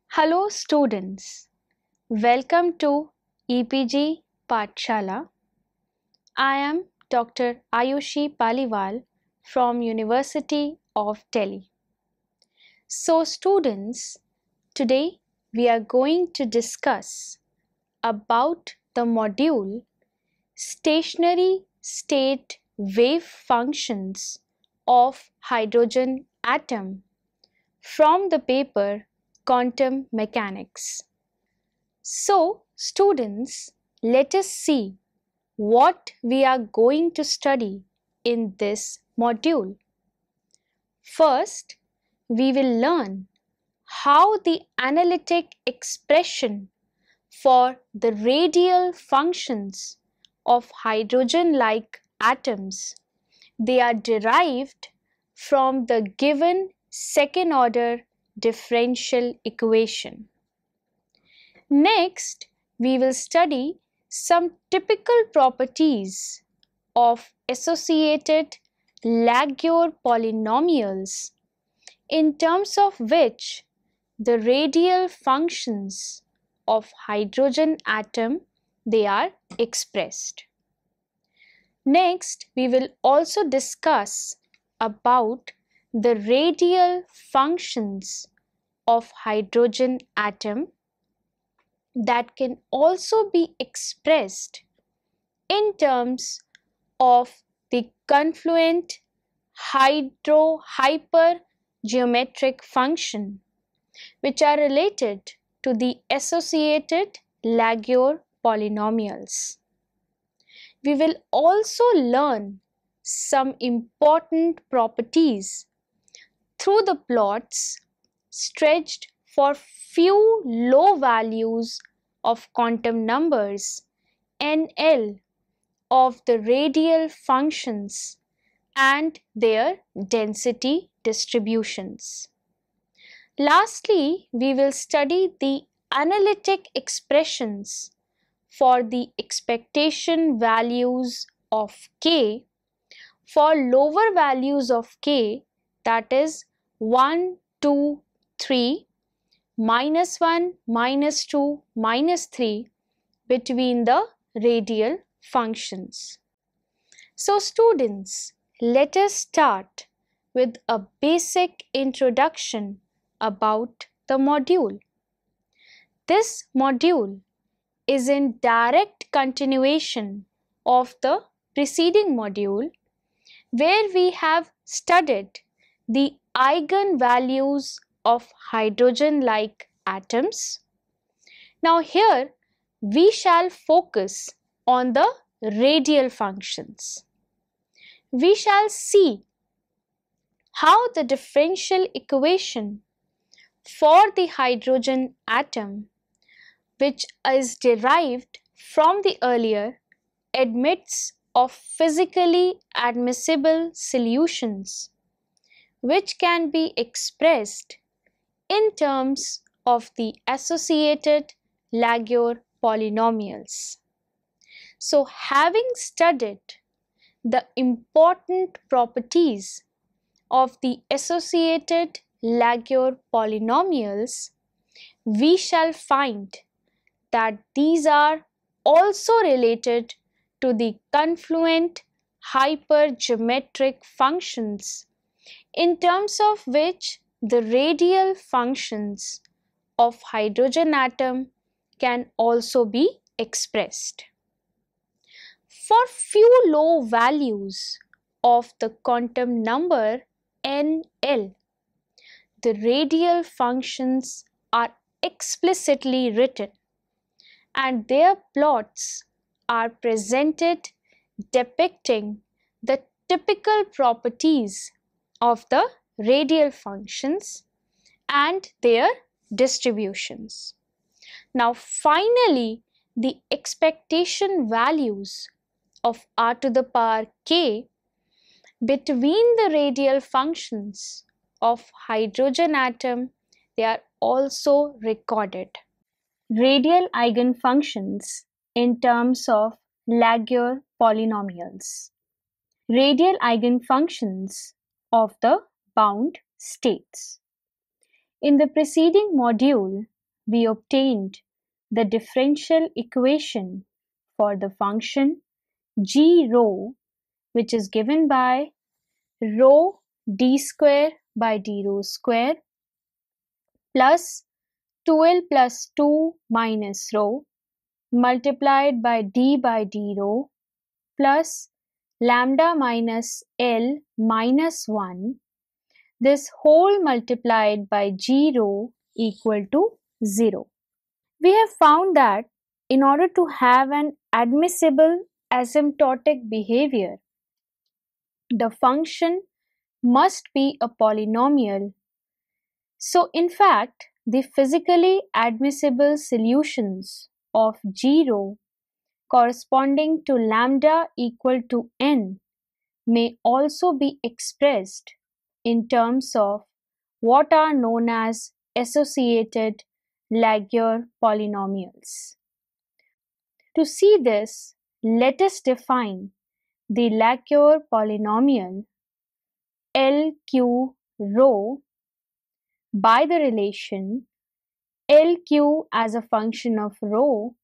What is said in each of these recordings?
Hello students, welcome to EPG Pathshala. I am Dr. Ayushi Paliwal from University of Delhi. So students, today we are going to discuss about the module Stationary State Wave Functions of Hydrogen Atom from the paper Quantum Mechanics. So, students, let us see what we are going to study in this module. First, we will learn how the analytic expression for the radial functions of hydrogen-like atoms, they are derived from the given second-order differential equation. Next, we will study some typical properties of associated Laguerre polynomials in terms of which the radial functions of hydrogen atom they are expressed. Next, we will also discuss about the radial functions of hydrogen atom that can also be expressed in terms of the confluent hypergeometric function which are related to the associated Laguerre polynomials. We will also learn some important properties through the plots stretched for few low values of quantum numbers NL of the radial functions and their density distributions. Lastly, we will study the analytic expressions for the expectation values of K for lower values of K, that is 1, 2, 3, minus 1, minus 2, minus 3 between the radial functions. So students, let us start with a basic introduction about the module. This module is in direct continuation of the preceding module where we have studied the eigenvalues of hydrogen-like atoms. Now here we shall focus on the radial functions. We shall see how the differential equation for the hydrogen atom, which is derived from the earlier, admits of physically admissible solutions which can be expressed in terms of the associated Laguerre polynomials. So, having studied the important properties of the associated Laguerre polynomials, we shall find that these are also related to the confluent hypergeometric functions in terms of which the radial functions of hydrogen atom can also be expressed. For few low values of the quantum number NL, the radial functions are explicitly written and their plots are presented depicting the typical properties of the radial functions and their distributions. Now finally, the expectation values of r to the power k between the radial functions of hydrogen atom, they are also recorded. Radial eigenfunctions in terms of Laguerre polynomials. Radial eigenfunctions of the bound states. In the preceding module, we obtained the differential equation for the function g rho, which is given by rho d square by d rho square plus 2l plus 2 minus rho multiplied by d rho plus lambda minus L minus 1, this whole multiplied by g rho equal to 0. We have found that in order to have an admissible asymptotic behavior, the function must be a polynomial. So in fact, the physically admissible solutions of g rho corresponding to lambda equal to n may also be expressed in terms of what are known as associated Laguerre polynomials. To see this, let us define the Laguerre polynomial LQ rho by the relation LQ as a function of rho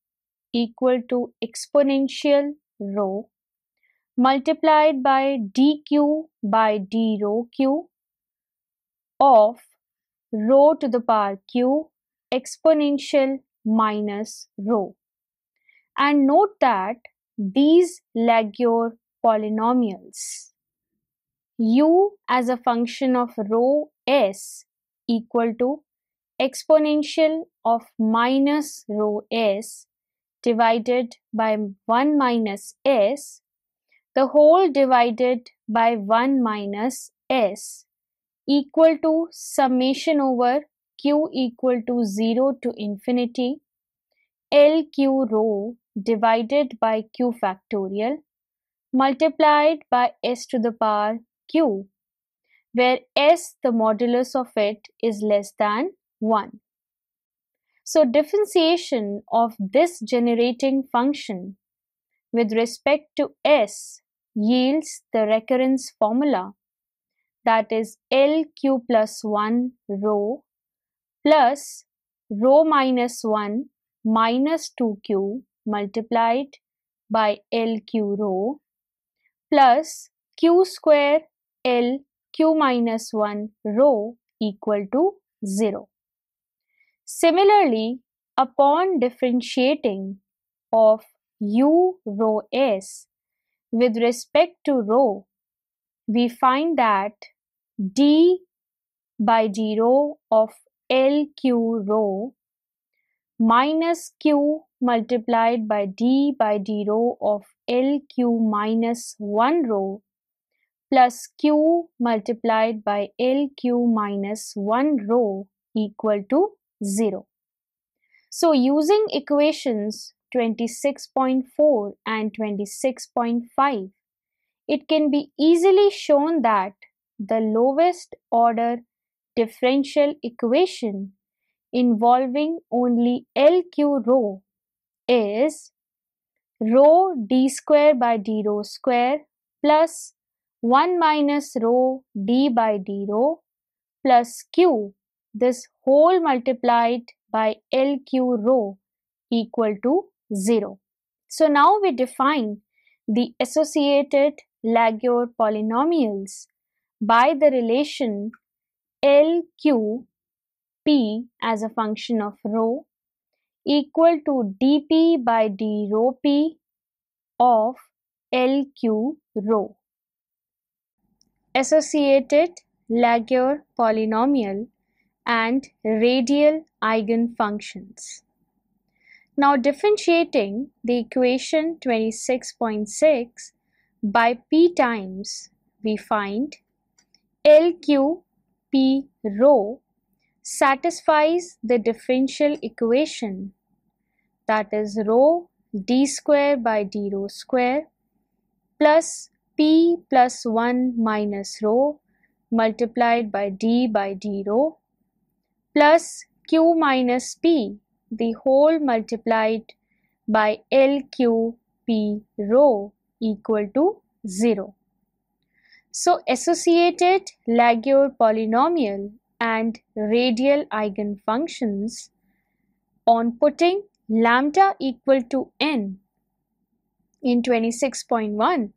equal to exponential rho multiplied by dq by d rho q of rho to the power q exponential minus rho. And note that these Laguerre polynomials u as a function of rho s equal to exponential of minus rho s divided by 1 minus s, the whole divided by 1 minus s equal to summation over q equal to 0 to infinity LQ rho divided by q factorial multiplied by s to the power q, where s, the modulus of it, is less than 1. So differentiation of this generating function with respect to s yields the recurrence formula, that is LQ plus 1 rho plus rho minus 1 minus 2q multiplied by LQ rho plus q square L q minus 1 rho equal to 0. Similarly, upon differentiating of u rho s with respect to rho, we find that d by d rho of LQ rho minus q multiplied by d rho of LQ minus 1 rho plus q multiplied by LQ minus 1 rho equal to 0. So using equations 26.4 and 26.5, it can be easily shown that the lowest order differential equation involving only LQ rho is rho d square by d rho square plus 1 minus rho d by d rho plus q, this whole multiplied by LQ rho equal to 0. So now we define the associated Laguerre polynomials by the relation LQ p as a function of rho equal to dp by d rho p of LQ rho. Associated Laguerre polynomial and radial eigenfunctions. Now differentiating the equation 26.6 by p times, we find LQ p rho satisfies the differential equation, that is rho d square by d rho square plus p plus 1 minus rho multiplied by d rho plus q minus p, the whole multiplied by LQ p rho equal to 0. So associated Laguerre polynomial and radial eigenfunctions On putting lambda equal to n in 26.1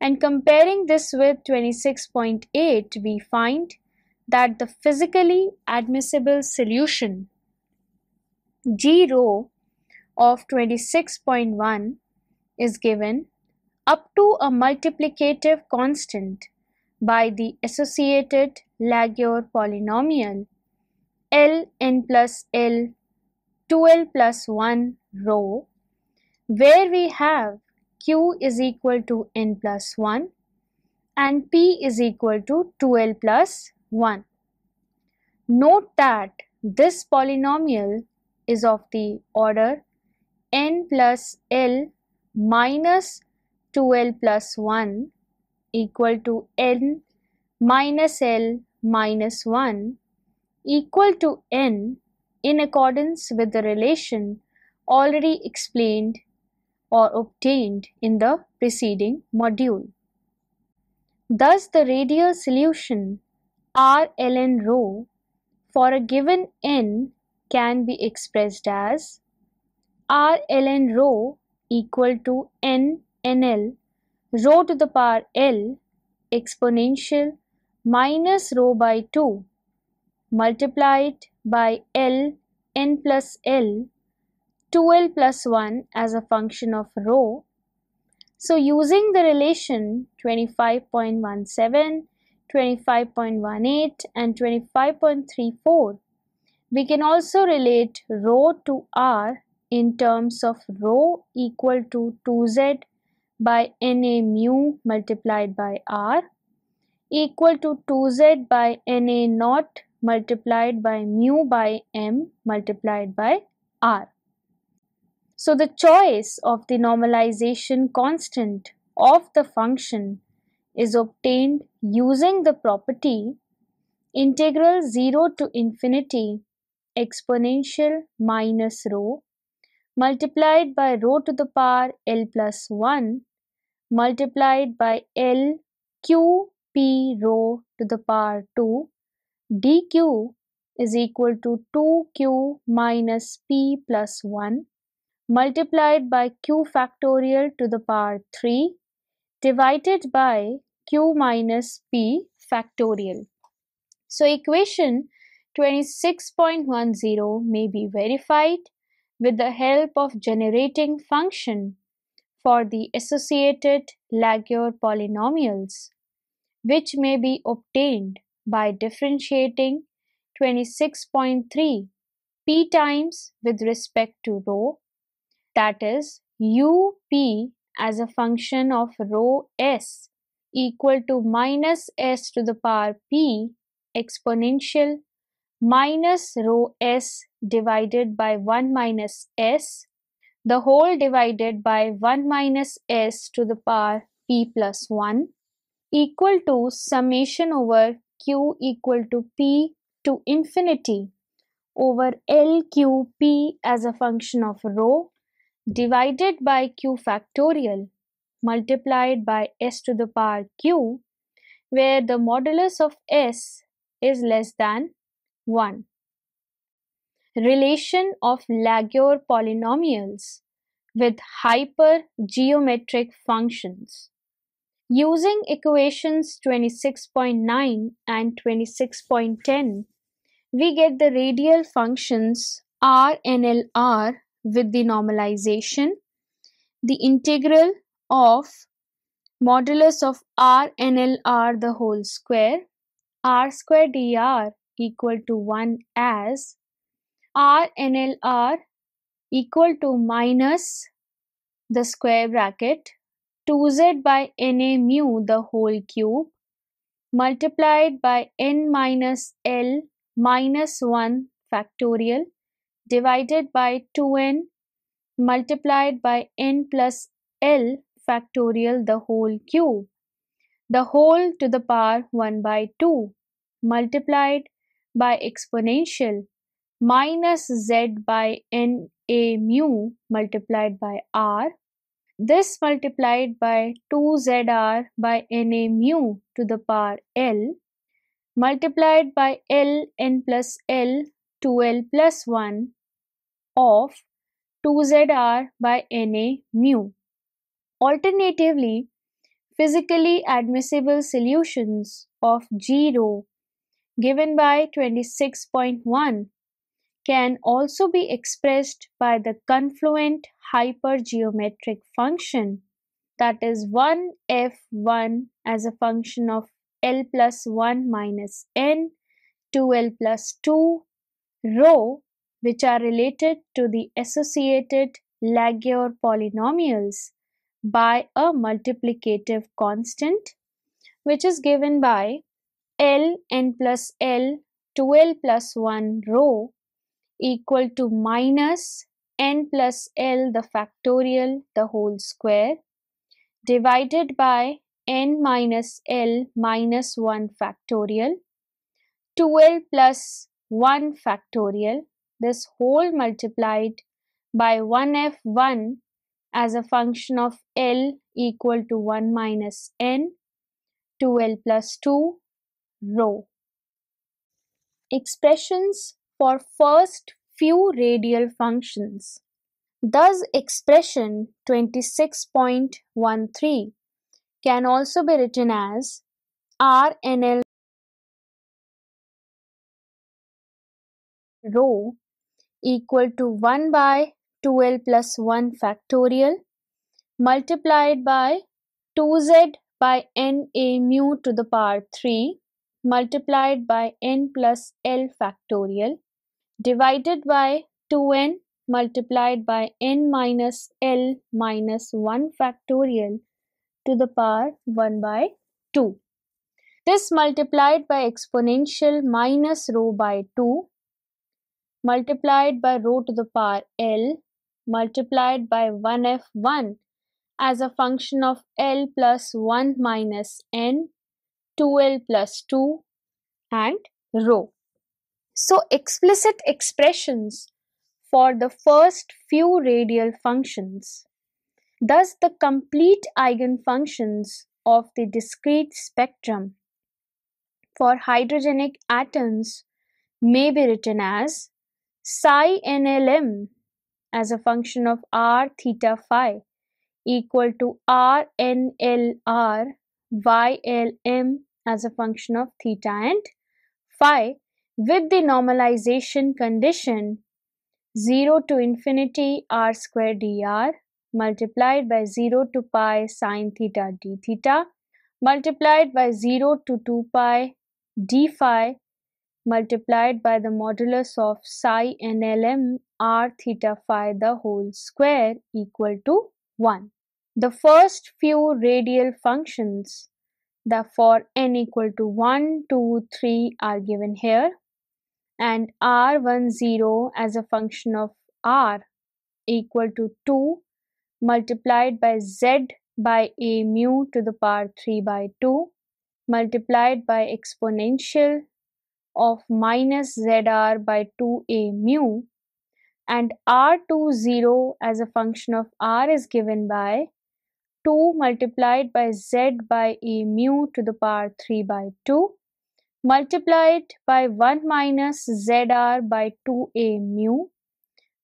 and comparing this with 26.8, we find that the physically admissible solution G rho of 26.1 is given up to a multiplicative constant by the associated Laguerre polynomial Ln plus L 2l plus 1 rho, where we have q is equal to n plus 1 and p is equal to 2l plus 1. Note that this polynomial is of the order n plus L minus 2l plus 1 equal to n minus L minus 1 equal to n in accordance with the relation already explained or obtained in the preceding module. Thus, the radial solution R ln rho for a given n can be expressed as R ln rho equal to n nl rho to the power L exponential minus rho by 2 multiplied by L n plus L 2l plus 1 as a function of rho. So using the relation 25.17, 25.18 and 25.34, we can also relate rho to R in terms of rho equal to 2z by Na mu multiplied by R equal to 2z by Na naught multiplied by mu by m multiplied by R. So the choice of the normalization constant of the function is obtained using the property integral 0 to infinity exponential minus rho multiplied by rho to the power L plus 1 multiplied by L q p rho to the power 2 dq is equal to 2q minus p plus 1 multiplied by q factorial to the power 3 divided by q minus p factorial. So equation 26.10 may be verified with the help of generating function for the associated Laguerre polynomials, which may be obtained by differentiating 26.3 p times with respect to rho, that is up as a function of rho s equal to minus s to the power p exponential minus rho s divided by 1 minus s, the whole divided by 1 minus s to the power p plus 1 equal to summation over q equal to p to infinity over LQP as a function of rho divided by q factorial multiplied by s to the power q, where the modulus of s is less than 1. Relation of Laguerre polynomials with hypergeometric functions. Using equations 26.9 and 26.10, we get the radial functions R and LR with the normalization, the integral of modulus of R and LR the whole square, R square dr equal to 1 as R and LR equal to minus the square bracket 2z by Na mu the whole cube multiplied by n minus L minus 1 factorial divided by 2n multiplied by n plus L factorial the whole cube, the whole to the power 1 by 2 multiplied by exponential minus z by n a mu multiplied by r, this multiplied by 2zr by na mu to the power L multiplied by L n plus L 2l plus 1 of 2zr by Na mu. Alternatively, physically admissible solutions of G rho given by 26.1 can also be expressed by the confluent hypergeometric function, that is 1f1 as a function of L plus 1 minus n to L plus 2 rho, which are related to the associated Laguerre polynomials by a multiplicative constant, which is given by L n plus L 2L plus 1 rho equal to minus n plus L the factorial the whole square divided by n minus L minus 1 factorial 2L plus 1 factorial, this whole multiplied by 1f1 as a function of L equal to 1 minus n 2L plus 2 rho. Expressions for first few radial functions. Thus, expression 26.13 can also be written as Rnl rho equal to 1 by 2L plus 1 factorial multiplied by 2z by n a mu to the power 3 multiplied by n plus L factorial divided by 2n multiplied by n minus L minus 1 factorial to the power 1 by 2. This multiplied by exponential minus rho by 2 multiplied by rho to the power L multiplied by 1f1 as a function of L plus 1 minus n 2L plus 2 and rho. So explicit expressions for the first few radial functions. Thus the complete eigenfunctions of the discrete spectrum for hydrogenic atoms may be written as psi nlm as a function of r theta phi equal to r nlr ylm as a function of theta and phi with the normalization condition 0 to infinity r square dr multiplied by 0 to pi sine theta d theta multiplied by 0 to 2 pi d phi multiplied by the modulus of psi nlm r theta phi the whole square equal to 1. The first few radial functions, the for n equal to 1, 2, 3 are given here, and r10 as a function of r equal to 2 multiplied by z by a mu to the power 3 by 2 multiplied by exponential of minus zr by 2a mu, and r20 as a function of r is given by 2 multiplied by z by a mu to the power 3 by 2 multiplied by 1 minus zr by 2a mu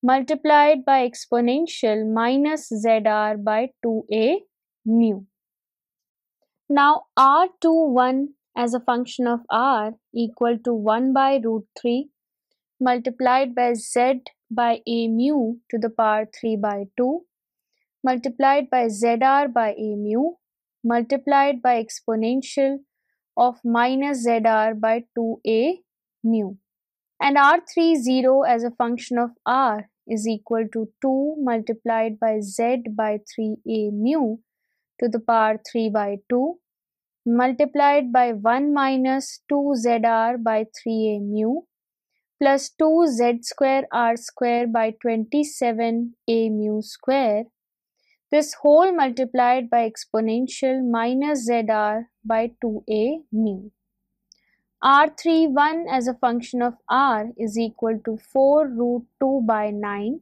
multiplied by exponential minus zr by 2a mu. Now r21 as a function of r equal to 1 by root 3 multiplied by z by a mu to the power 3 by 2 multiplied by zr by a mu multiplied by exponential of minus zr by 2a mu, and r30 as a function of r is equal to 2 multiplied by z by 3a mu to the power 3 by 2 multiplied by 1 minus 2zr by 3a mu plus 2z square r square by 27a mu square, this whole multiplied by exponential minus zr by 2a mu. r31 as a function of r is equal to 4 root 2 by 9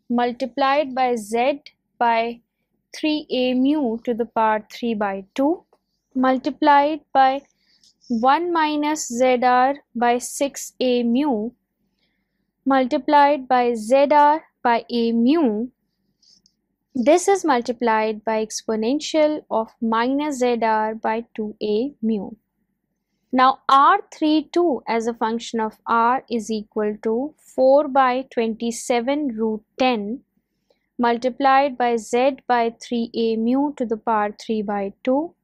multiplied by z by 3a mu to the power 3 by 2 multiplied by 1 minus zr by 6a mu multiplied by ZR by A mu. This is multiplied by exponential of minus ZR by 2A mu. Now R32 as a function of R is equal to 4 by 27 root 10 multiplied by Z by 3A mu to the power 3 by 2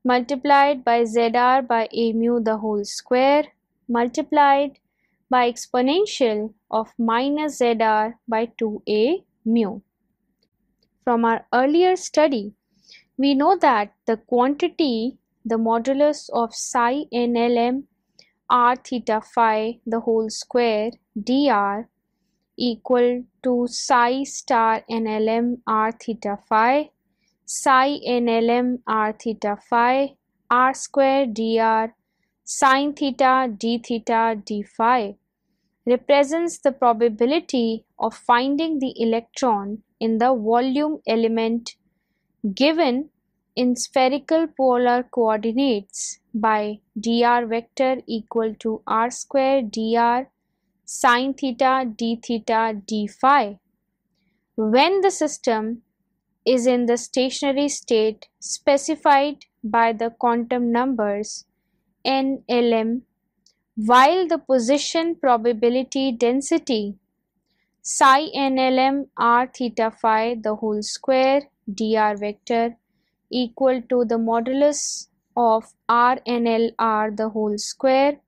multiplied by ZR by A mu the whole square multiplied by exponential of minus ZR by 2A mu. From our earlier study, we know that the quantity, the modulus of psi NLM r theta phi the whole square dr equal to psi star NLM r theta phi psi NLM r theta phi r square dr sine theta d theta d phi represents the probability of finding the electron in the volume element given in spherical polar coordinates by dr vector equal to r square dr sine theta d phi when the system is in the stationary state specified by the quantum numbers n, Lm, while the position probability density psi NLM r theta phi the whole square dr vector equal to the modulus of RNLR the whole square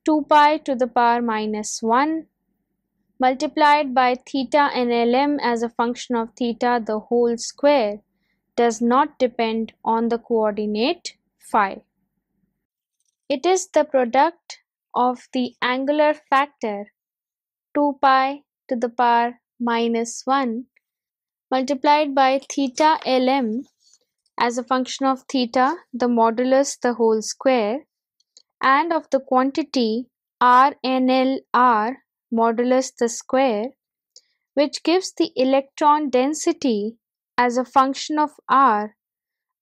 2 pi to the power minus 1 multiplied by theta NLM as a function of theta the whole square does not depend on the coordinate phi. It is the product of the angular factor 2 pi to the power minus 1 multiplied by theta Lm as a function of theta the modulus the whole square and of the quantity RNLR modulus the square which gives the electron density as a function of r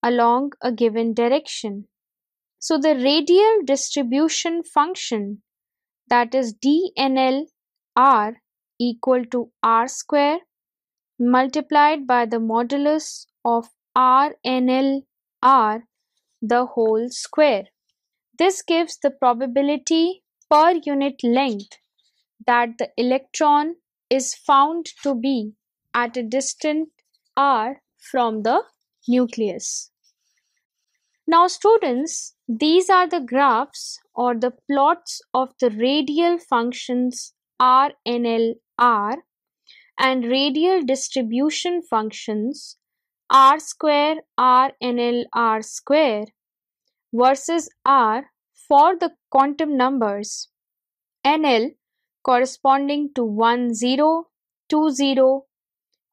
along a given direction. So the radial distribution function, that is dNLR equal to r square multiplied by the modulus of RNLR the whole square. This gives the probability per unit length that the electron is found to be at a distance r from the nucleus. Now students, these are the graphs or the plots of the radial functions RNLR and radial distribution functions r square RNLR square versus r for the quantum numbers NL corresponding to 1 0, 2 0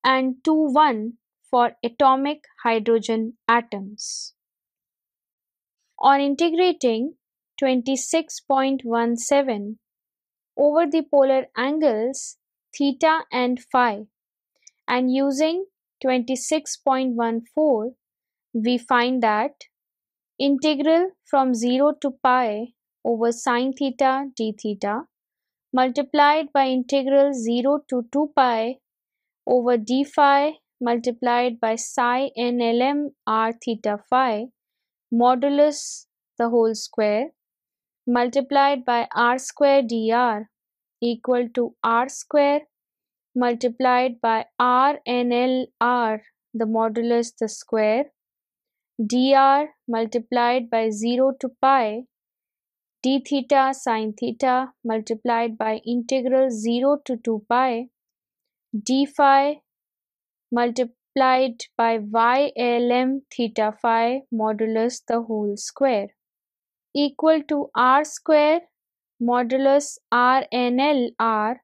and 2 1 for atomic hydrogen atoms. On integrating 26.17 over the polar angles theta and phi and using 26.14 we find that integral from 0 to pi over sine theta d theta multiplied by integral 0 to 2 pi over d phi multiplied by psi NLM r theta phi modulus the whole square multiplied by r square dr equal to r square multiplied by RNLR the modulus the square dr multiplied by 0 to pi d theta sine theta multiplied by integral 0 to 2 pi d phi multiplied by YLM theta phi modulus the whole square equal to r square modulus RNLR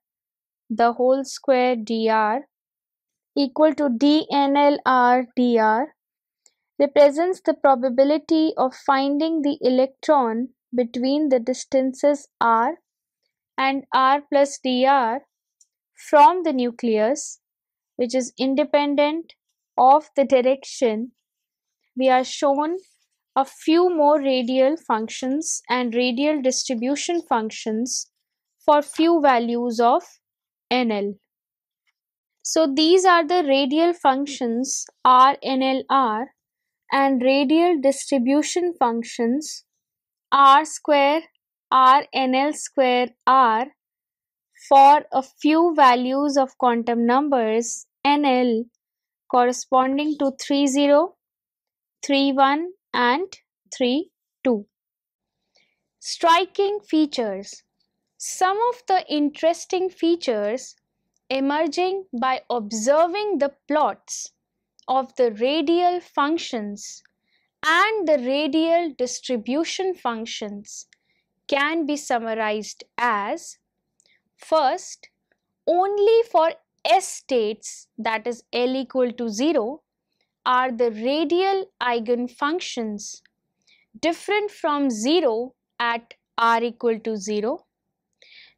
the whole square dr equal to dNLR dr represents the probability of finding the electron between the distances r and r plus dr from the nucleus, which is independent of the direction. We are shown a few more radial functions and radial distribution functions for few values of NL. So these are the radial functions R, NL, R, and radial distribution functions R square, R, NL square, R for a few values of quantum numbers NL corresponding to 30, 31 and 32. Striking features. Some of the interesting features emerging by observing the plots of the radial functions and the radial distribution functions can be summarized as: first, only for S states, that is L equal to 0, are the radial eigenfunctions different from 0 at R equal to 0.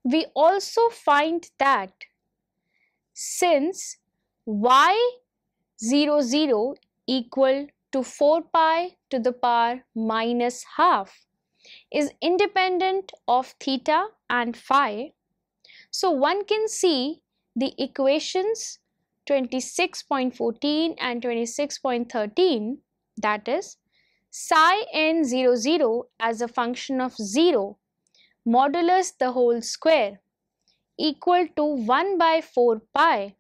We also find that since y00 equal to 4 pi to the power minus half is independent of theta and phi, so one can see the equations 26.14 and 26.13, that is psi n00 as a function of 0 modulus the whole square equal to 1 by 4 pi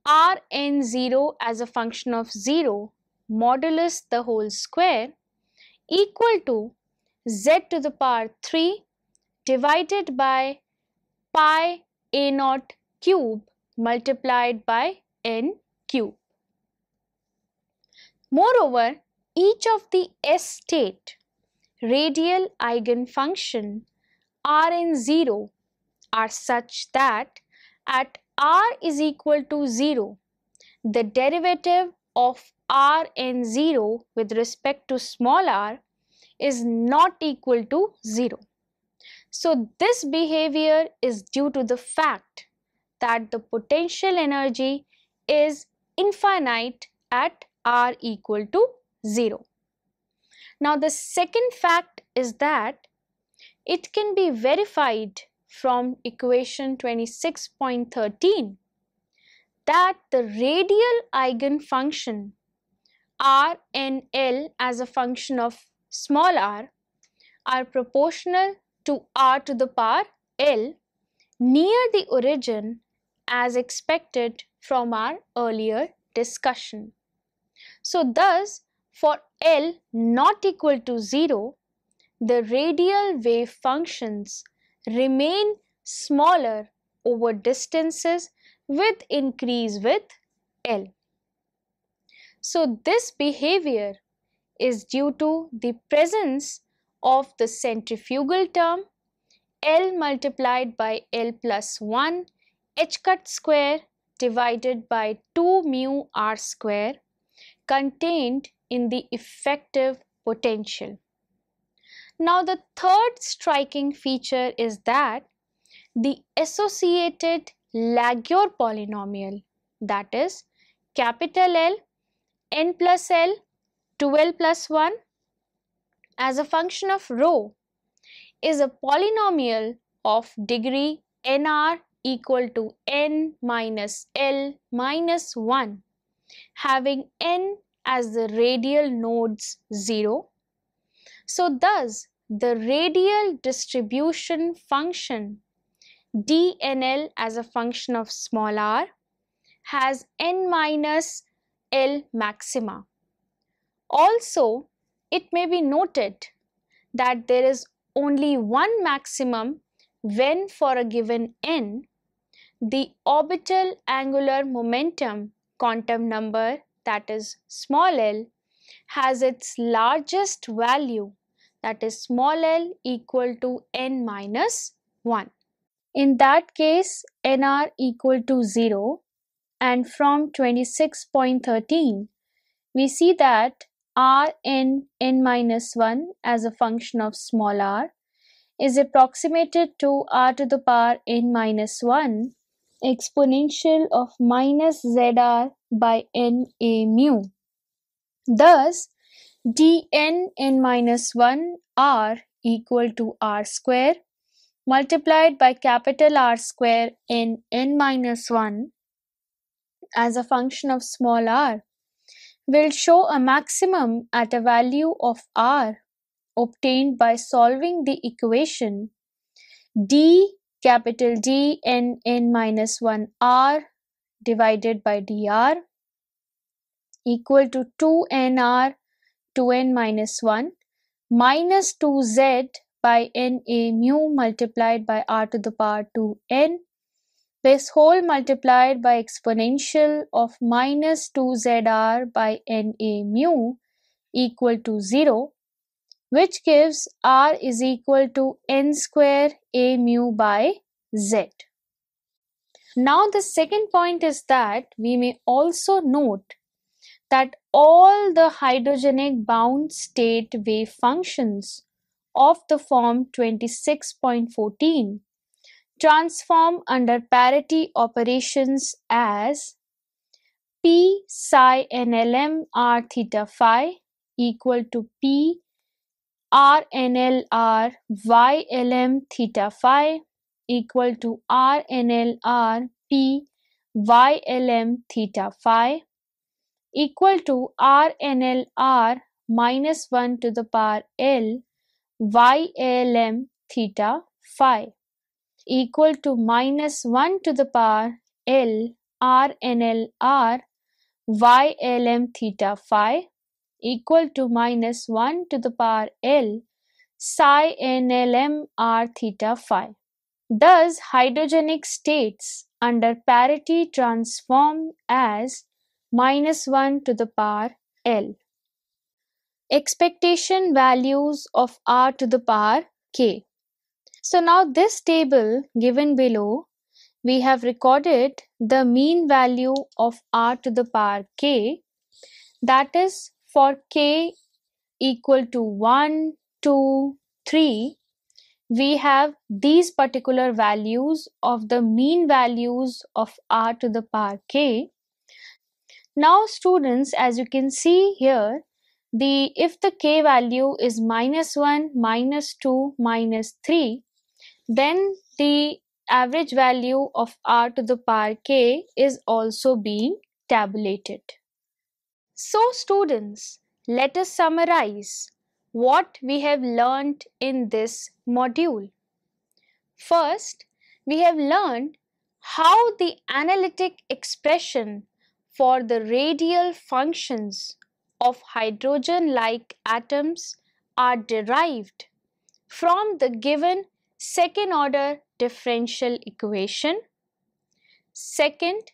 Rn0 as a function of 0 modulus the whole square equal to z to the power 3 divided by pi a naught cube multiplied by n cube. Moreover, each of the S state radial eigenfunction Rn0 are such that at R is equal to 0, the derivative of Rn0 with respect to small r is not equal to 0. So this behavior is due to the fact that the potential energy is infinite at R equal to 0. Now the second fact is that it can be verified from equation 26.13 that the radial eigenfunction Rnl as a function of small r are proportional to r to the power L near the origin as expected from our earlier discussion. So thus, for L not equal to 0, the radial wave functions remain smaller over distances with increase with L. So this behavior is due to the presence of the centrifugal term L multiplied by L plus 1 h cut square divided by 2 mu r square contained in the effective potential. Now the third striking feature is that the associated Laguerre polynomial, that is capital L n plus L 2L plus 1 as a function of rho is a polynomial of degree nr equal to n minus L minus 1 having n as the radial nodes 0. So thus the radial distribution function dnl as a function of small r has n minus L maxima. Also, it may be noted that there is only one maximum when for a given n, the orbital angular momentum quantum number, that is small l, has its largest value, that is small l equal to n minus 1. In that case, nr equal to 0, and from 26.13, we see that Rn n minus 1 as a function of small r is approximated to r to the power n minus 1 exponential of minus zr by n a mu. Thus, dn n minus 1 r equal to r square multiplied by capital R square in n minus 1 as a function of small r will show a maximum at a value of r obtained by solving the equation d capital D n minus 1 r divided by dr equal to 2nr 2n minus 1 minus 2z by na mu multiplied by r to the power 2n, this whole multiplied by exponential of minus 2zr by na mu equal to 0, which gives r is equal to n square a mu by z. Now the second point is that we may also note that all the hydrogenic bound state wave functions of the form 26.14 transform under parity operations as P psi NLM R theta phi equal to P R NL R Y LM theta phi equal to R NL R P Y LM theta phi equal to R NL R minus 1 to the power L Y LM theta phi equal to minus 1 to the power L R NL R Y LM theta phi equal to minus 1 to the power L psi NLM R theta phi. Thus, hydrogenic states under parity transform as minus 1 to the power L. Expectation values of R to the power K. So now this table given below, we have recorded the mean value of R to the power K, that is for K equal to 1, 2, 3, we have these particular values of the mean values of R to the power K. Now students, as you can see here, if the K value is minus 1, minus 2, minus 3, then the average value of R to the power K is also being tabulated. So students, let us summarize what we have learned in this module. First, we have learned how the analytic expression for the radial functions of hydrogen-like atoms are derived from the given second-order differential equation. Second,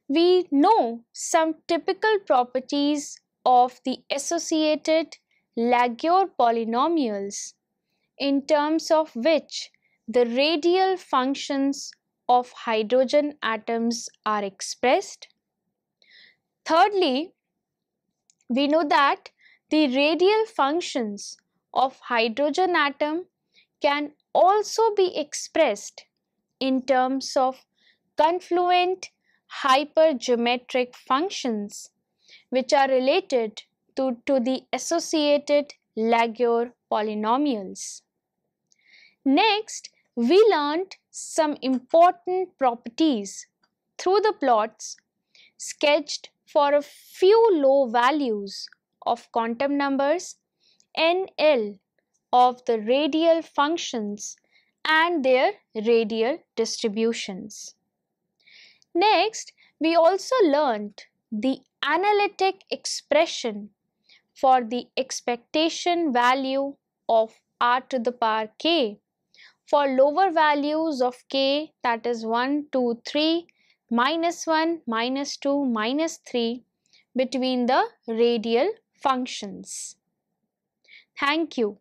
we know some typical properties of the associated Laguerre polynomials in terms of which the radial functions of hydrogen atoms are expressed. Thirdly, we know that the radial functions of hydrogen atom can also be expressed in terms of confluent hypergeometric functions which are related to the associated Laguerre polynomials. Next, we learned some important properties through the plots sketched for a few low values of quantum numbers NL of the radial functions and their radial distributions. Next, we also learned the analytic expression for the expectation value of R to the power K for lower values of K, that is 1, 2, 3, minus 1, minus 2, minus 3 between the radial functions. Thank you.